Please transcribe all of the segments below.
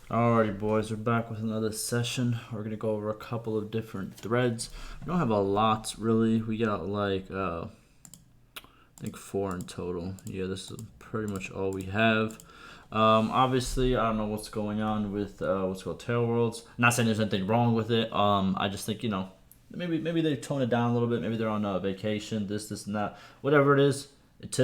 Alrighty, boys, we're back with another session. We're gonna go over a couple of different threads. We don't have a lot really. We got like I think 4 in total. Yeah, this is pretty much all we have. Obviously, I don't know what's going on with what's called Tail Worlds. Not saying there's anything wrong with it. I just think maybe they tone it down a little bit. Maybe they're on vacation. This, and that. Whatever it is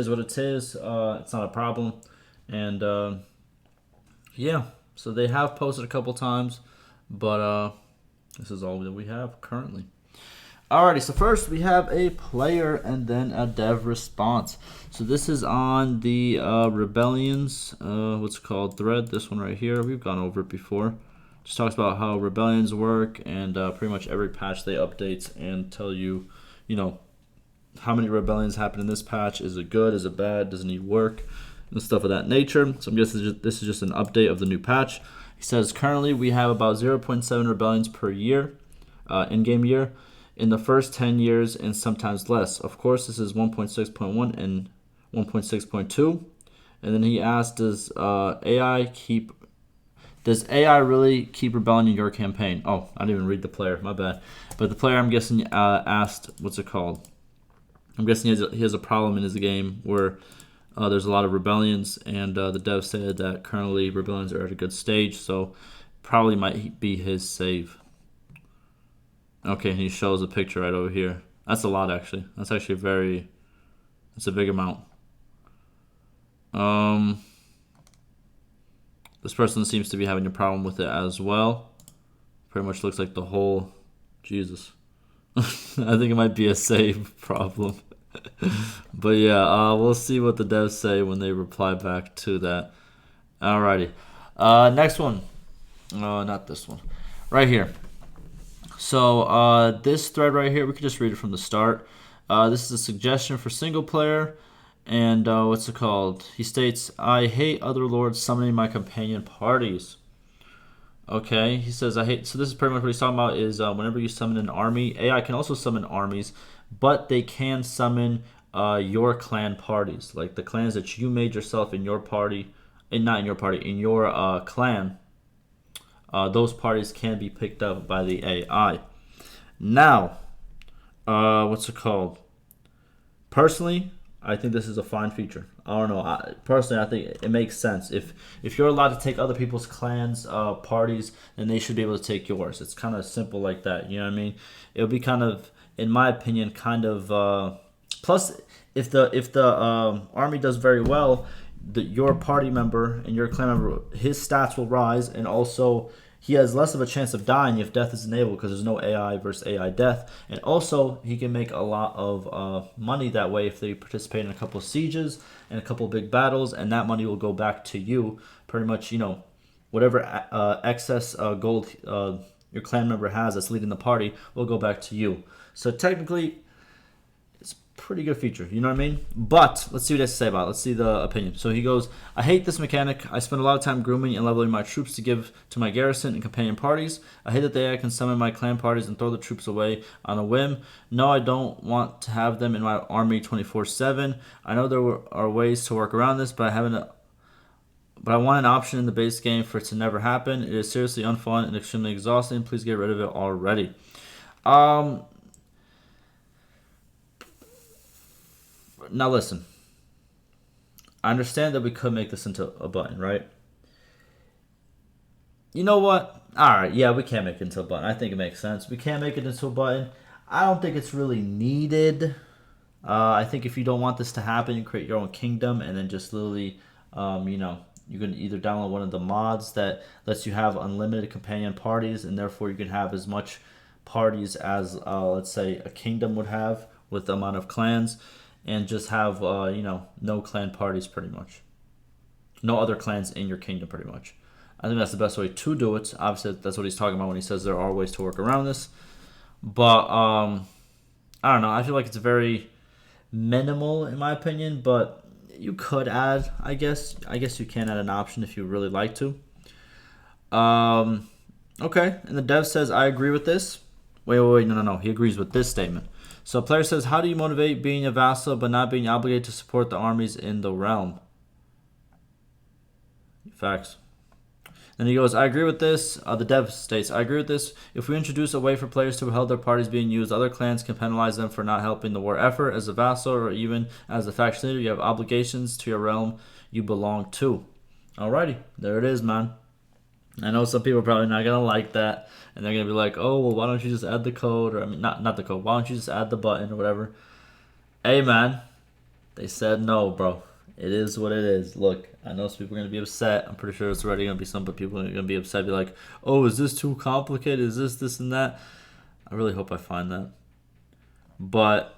what it is. It's not a problem. And yeah. So they have posted a couple times, but this is all that we have currently. Alrighty, so first we have a player and then a dev response. So this is on the Rebellions, what's it called, thread, this one right here. We've gone over it before. Just talks about how Rebellions work and pretty much every patch they update and tell you, how many Rebellions happen in this patch. Is it good? Is it bad? Does it need work? And stuff of that nature. So I'm guessing this is just an update of the new patch. He says currently we have about 0.7 rebellions per year, in-game year, in the first 10 years and sometimes less. Of course, this is 1.6.1 and 1.6.2. And then he asked, does AI really keep rebelling in your campaign? Oh, I didn't even read the player, my bad. But the player, I'm guessing, asked, what's it called? I'm guessing he has a problem in his game where there's a lot of rebellions, and the dev said that currently rebellions are at a good stage, so probably might be his save. Okay, and he shows a picture right over here. That's a lot, actually. That's actually that's a big amount. This person seems to be having a problem with it as well. Pretty much looks like the whole... Jesus. I think it might be a save problem. But yeah, we'll see what the devs say when they reply back to that. Alrighty. Next one. Not this one. Right here. So this thread right here, we could just read it from the start. This is a suggestion for single player. And what's it called? He states, I hate other lords summoning my companion parties. Okay, he says, I hate... So this is pretty much what he's talking about is whenever you summon an army, AI can also summon armies, but they can summon your clan parties. Like the clans that you made yourself in your party, and not in your party, in your clan. Those parties can be picked up by the AI. Now, what's it called? Personally, I think this is a fine feature. I don't know. Personally, I think it makes sense. If you're allowed to take other people's clans, parties, then they should be able to take yours. It's kind of simple like that. You know what I mean? It would be kind of, in my opinion, kind of. Plus, if the army does very well, your party member and your clan member, his stats will rise, and also he has less of a chance of dying if death is enabled because there's no AI versus AI death. And also, he can make a lot of money that way if they participate in a couple of sieges and a couple of big battles, and that money will go back to you. Pretty much, whatever excess gold your clan member has that's leading the party will go back to you. So technically, pretty good feature, you know what I mean? But let's see what they say about it. Let's see the opinion. So he goes, I hate this mechanic. I spend a lot of time grooming and leveling my troops to give to my garrison and companion parties. I hate that the AI can summon my clan parties and throw the troops away on a whim. No, I don't want to have them in my army 24/7. I know there are ways to work around this, but I want an option in the base game for it to never happen. It is seriously unfun and extremely exhausting. Please get rid of it already. Now listen, I understand that we could make this into a button, right? You know what? Alright, yeah, we can make it into a button. I think it makes sense. We can make it into a button. I don't think it's really needed. I think if you don't want this to happen, you create your own kingdom and then just literally, you can either download one of the mods that lets you have unlimited companion parties, and therefore you can have as much parties as, let's say, a kingdom would have with the amount of clans. And just have, no clan parties pretty much. No other clans in your kingdom pretty much. I think that's the best way to do it. Obviously, that's what he's talking about when he says there are ways to work around this. But, I don't know. I feel like it's very minimal in my opinion. But you could add, I guess. I guess you can add an option if you really like to. Okay. And the dev says, I agree with this. Wait. No. He agrees with this statement. So a player says, how do you motivate being a vassal but not being obligated to support the armies in the realm? Facts. Then he goes, I agree with this. The dev states, I agree with this. If we introduce a way for players to withhold their parties being used, other clans can penalize them for not helping the war effort. As a vassal or even as a faction leader, you have obligations to your realm you belong to. Alrighty, there it is, man. I know some people are probably not going to like that. And they're going to be like, oh, well, why don't you just add the code? Or, I mean, not the code. Why don't you just add the button or whatever? Hey, man. They said no, bro. It is what it is. Look, I know some people are going to be upset. I'm pretty sure it's already going to be some people are going to be upset. Be like, oh, is this too complicated? Is this, and that? I really hope I find that. But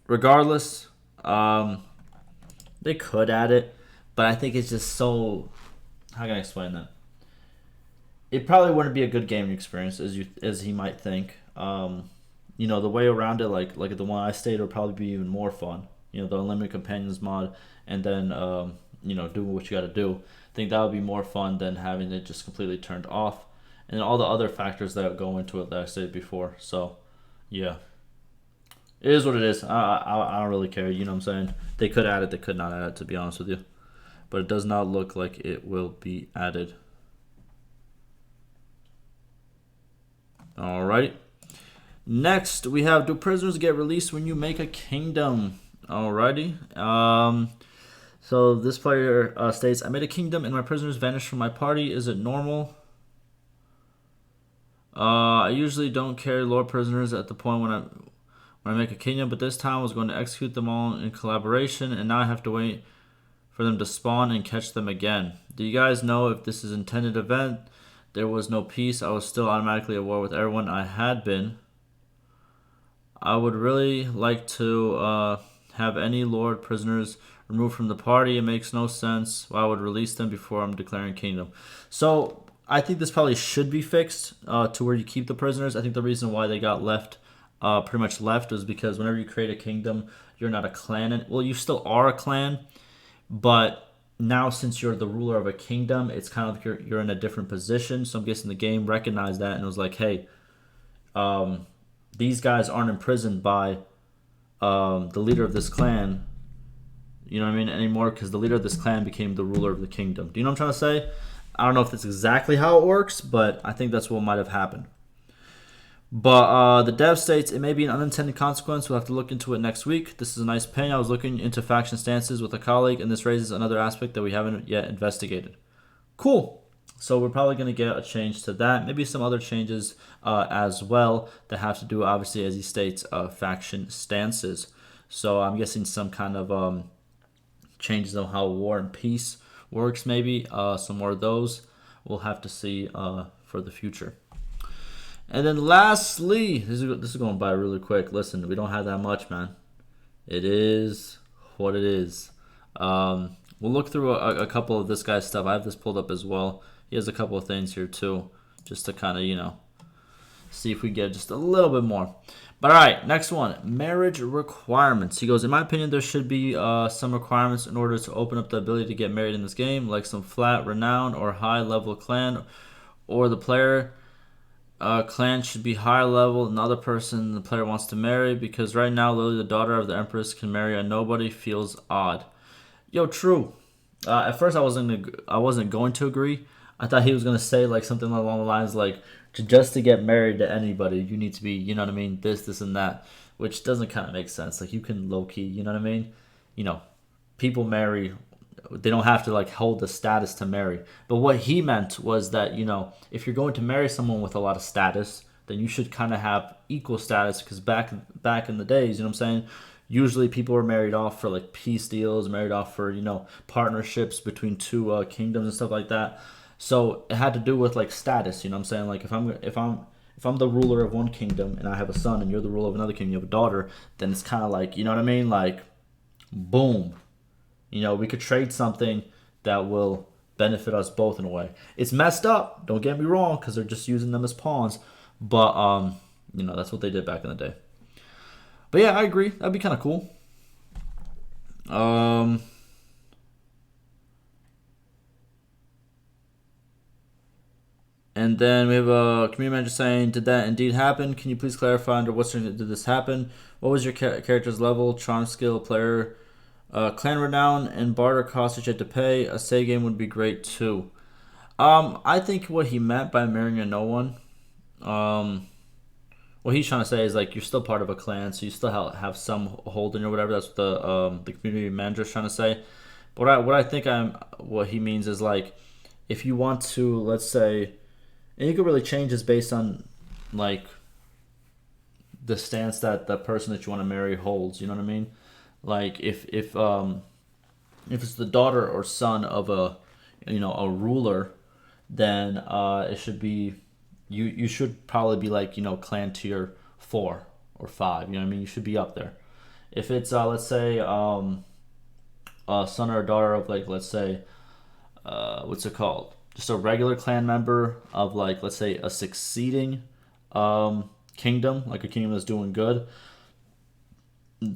regardless, they could add it. But I think it's just so... How can I explain that? It probably wouldn't be a good gaming experience as he might think. You know, the way around it, like the one I stated, would probably be even more fun. You know, the unlimited companions mod, and then you know, doing what you got to do. I think that would be more fun than having it just completely turned off, and all the other factors that go into it that I stated before. So, yeah, it is what it is. I don't really care. You know what I'm saying? They could add it, they could not add it. To be honest with you, but it does not look like it will be added. Alright. Next, we have, do prisoners get released when you make a kingdom? Alrighty. So this player states, I made a kingdom and my prisoners vanished from my party. Is it normal? I usually don't carry lord prisoners at the point when I make a kingdom, but this time I was going to execute them all in collaboration, and now I have to wait for them to spawn and catch them again. Do you guys know if this is an intended event? There was no peace. I was still automatically at war with everyone I had been. I would really like to have any lord prisoners removed from the party. It makes no sense why I would release them before I'm declaring kingdom. So I think this probably should be fixed to where you keep the prisoners. I think the reason why they got left, pretty much left, is because whenever you create a kingdom, you're not a clan. Well, you still are a clan, but now since you're the ruler of a kingdom, it's kind of like you're in a different position. So I'm guessing the game recognized that and was like, hey, these guys aren't imprisoned by the leader of this clan, you know what I mean, anymore, because the leader of this clan became the ruler of the kingdom. Do you know what I'm trying to say? I don't know if that's exactly how it works, but I think that's what might have happened. But the dev states, it may be an unintended consequence. We'll have to look into it next week. This is a nice ping. I was looking into faction stances with a colleague, and this raises another aspect that we haven't yet investigated. Cool. So we're probably going to get a change to that. Maybe some other changes as well that have to do, obviously, as he states, faction stances. So I'm guessing some kind of changes on how war and peace works, maybe. Some more of those we'll have to see for the future. And then lastly, this is going by really quick. Listen, we don't have that much, man. It is what it is. We'll look through a couple of this guy's stuff. I have this pulled up as well. He has a couple of things here too, just to kind of, you know, see if we get just a little bit more. But all right, next one, marriage requirements. He goes, in my opinion, there should be some requirements in order to open up the ability to get married in this game, like some flat renown or high level clan, or the player clan should be high level, another person the player wants to marry, because right now Lily, the daughter of the Empress, can marry a nobody. Feels odd. Yo, true. At first I wasn't going to agree. I thought he was gonna say like something along the lines like, just to get married to anybody, you need to be, you know what I mean, this and that, which doesn't kind of make sense. Like, you can low key, you know what I mean, you know, people marry. They don't have to like hold the status to marry. But what he meant was that, you know, if you're going to marry someone with a lot of status, then you should kind of have equal status, because back in the days, you know what I'm saying, usually people were married off for like peace deals, married off for, you know, partnerships between two kingdoms and stuff like that. So it had to do with like status, you know what I'm saying? Like, if I'm the ruler of one kingdom and I have a son, and you're the ruler of another kingdom, you have a daughter, then it's kind of like, you know what I mean? Like, boom. You know, we could trade something that will benefit us both in a way. It's messed up, don't get me wrong, because they're just using them as pawns. But, you know, that's what they did back in the day. But yeah, I agree. That'd be kind of cool. And then we have a community manager saying, did that indeed happen? Can you please clarify under what circumstances did this happen? What was your character's level, charm skill, player, clan renown, and barter cost that you had to pay? A say game would be great too. I think what he meant by marrying a no one, um, what he's trying to say is like you're still part of a clan, so you still have some holding or whatever. That's what the community manager is trying to say. But what he means is like if you want to, let's say, and you could really change this based on like the stance that the person that you want to marry holds. You know what I mean? Like if it's the daughter or son of a ruler, then it should be you should probably be like clan tier 4 or 5. You know what I mean? You should be up there. If it's let's say a son or a daughter of like let's say what's it called? Just a regular clan member of like let's say a succeeding kingdom, like a kingdom that's doing good,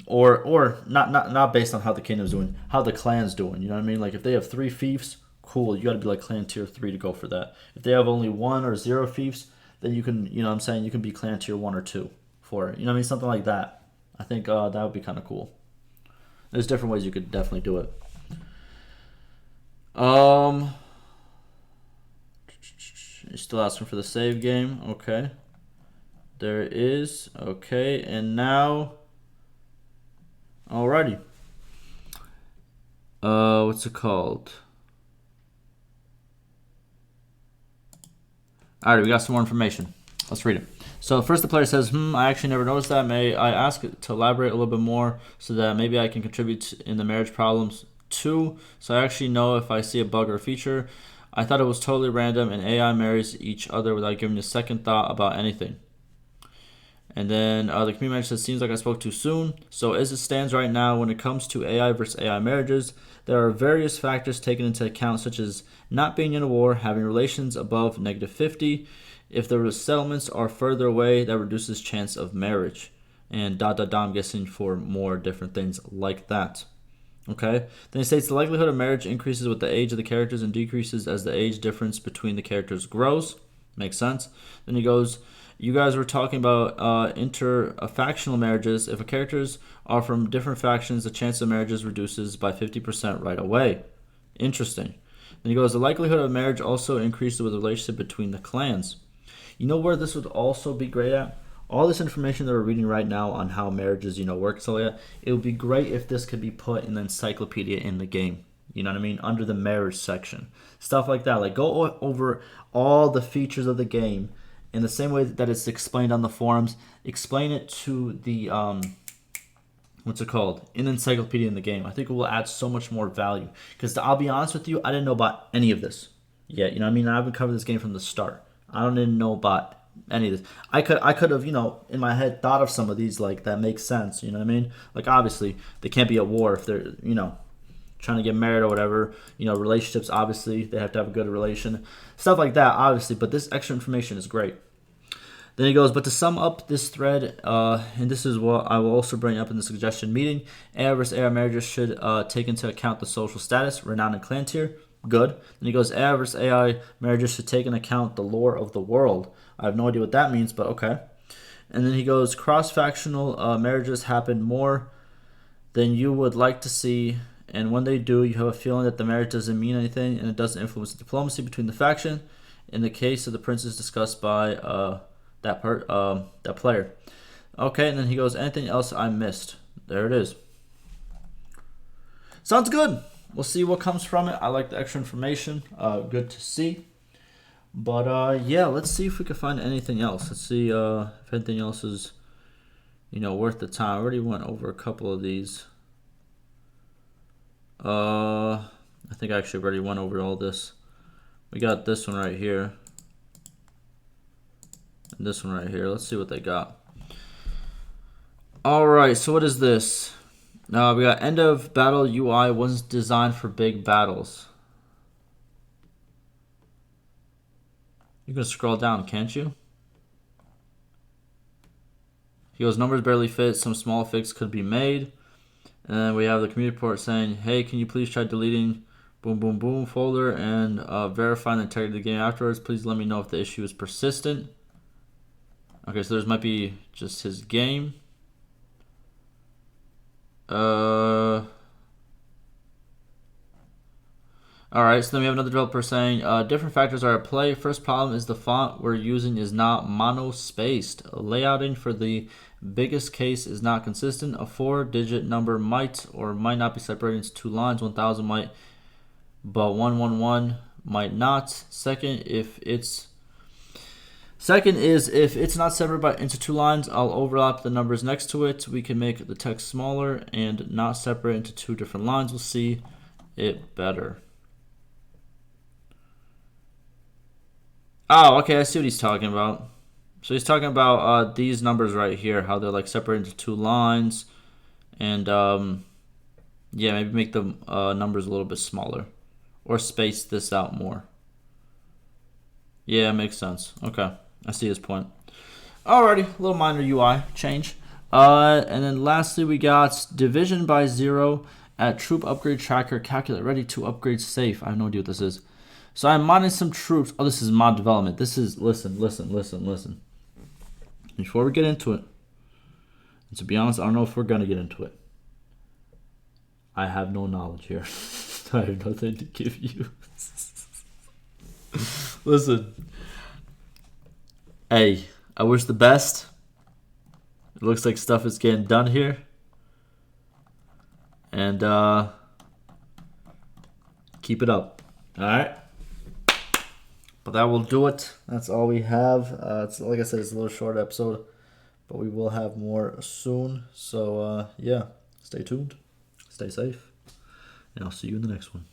or not based on how the kingdom's doing, how the clan's doing. You know what I mean? Like if they have 3 fiefs, cool. You got to be like clan tier 3 to go for that. If they have only 1 or 0 fiefs, then you can what I'm saying, you can be clan tier 1 or 2 for it. You know what I mean? Something like that. I think that would be kind of cool. There's different ways you could definitely do it. Um, you're still asking for the save game. Okay. There it is. Okay, and now, alrighty. What's it called? Alright, we got some more information. Let's read it. So first the player says, I actually never noticed that. May I ask to elaborate a little bit more so that maybe I can contribute in the marriage problems too? So I actually know if I see a bug or a feature. I thought it was totally random and AI marries each other without giving a second thought about anything. And then the community manager says, seems like I spoke too soon. So as it stands right now, when it comes to AI versus AI marriages, there are various factors taken into account, such as not being in a war, having relations above -50. If the settlements are further away, that reduces chance of marriage. And I'm guessing for more different things like that. Okay. Then it states the likelihood of marriage increases with the age of the characters and decreases as the age difference between the characters grows. Makes sense. Then he goes, you guys were talking about interfactional marriages. If a characters are from different factions, the chance of marriages reduces by 50% right away. Interesting. Then he goes, the likelihood of marriage also increases with the relationship between the clans. You know where this would also be great at? All this information that we're reading right now on how marriages, work, so like that, it would be great if this could be put in the encyclopedia in the game. You know what I mean? Under the marriage section. Stuff like that. Like go over all the features of the game in the same way that it's explained on the forums. Explain it to the what's it called? In the encyclopedia in the game. I think it will add so much more value. Because I'll be honest with you, I didn't know about any of this yet. You know what I mean? I haven't covered this game from the start. I don't even know about any of this. I could have, in my head thought of some of these like that makes sense, you know what I mean? Like obviously they can't be at war if they're, trying to get married or whatever. Relationships obviously they have to have a good relation. Stuff like that, obviously, but this extra information is great. Then he goes, but to sum up this thread, and this is what I will also bring up in the suggestion meeting, AI versus AI marriages should take into account the social status, renown, and clan tier. Good. Then he goes, AI versus AI marriages should take into account the lore of the world. I have no idea what that means, but okay. And then he goes, cross-factional marriages happen more than you would like to see, and when they do, you have a feeling that the marriage doesn't mean anything, and it doesn't influence the diplomacy between the faction. In the case of the princes discussed by that player. Okay, and then he goes, anything else I missed? There it is. Sounds good. We'll see what comes from it. I like the extra information. Good to see. But yeah, let's see if we can find anything else. Let's see if anything else is, worth the time. I already went over a couple of these. I think I actually already went over all this. We got this one right here. And this one right here. Let's see what they got. Alright, so what is this? We got end of battle UI wasn't designed for big battles. You can scroll down, can't you? He goes, numbers barely fit. Some small fix could be made. And then we have the community report saying, hey, can you please try deleting boom boom boom folder and verifying the integrity of the game afterwards. Please let me know if the issue is persistent. Okay, so this might be just his game. Okay, All right, so then we have another developer saying different factors are at play. First problem is the font we're using is not monospaced. Layouting for the biggest case is not consistent. A 4-digit number might or might not be separated into 2 lines. 1000 might, but 111 might not. Second is if it's not separated into 2 lines, I'll overlap the numbers next to it. We can make the text smaller and not separate into 2 different lines. We'll see it better. Oh, okay, I see what he's talking about. So he's talking about these numbers right here, how they're like separated into 2 lines, and yeah, maybe make the numbers a little bit smaller, or space this out more. Yeah, makes sense. Okay, I see his point. Alrighty, a little minor UI change. And then lastly, we got division by 0 at troop upgrade tracker calculate ready to upgrade safe. I have no idea what this is. So I'm modding some troops. Oh, this is mod development. This is, listen. Before we get into it, and to be honest, I don't know if we're going to get into it. I have no knowledge here. I have nothing to give you. Listen. Hey, I wish the best. It looks like stuff is getting done here. And keep it up. Alright? But that will do it. That's all we have. It's like I said, it's a little short episode, but we will have more soon. So yeah, stay tuned, stay safe, and I'll see you in the next one.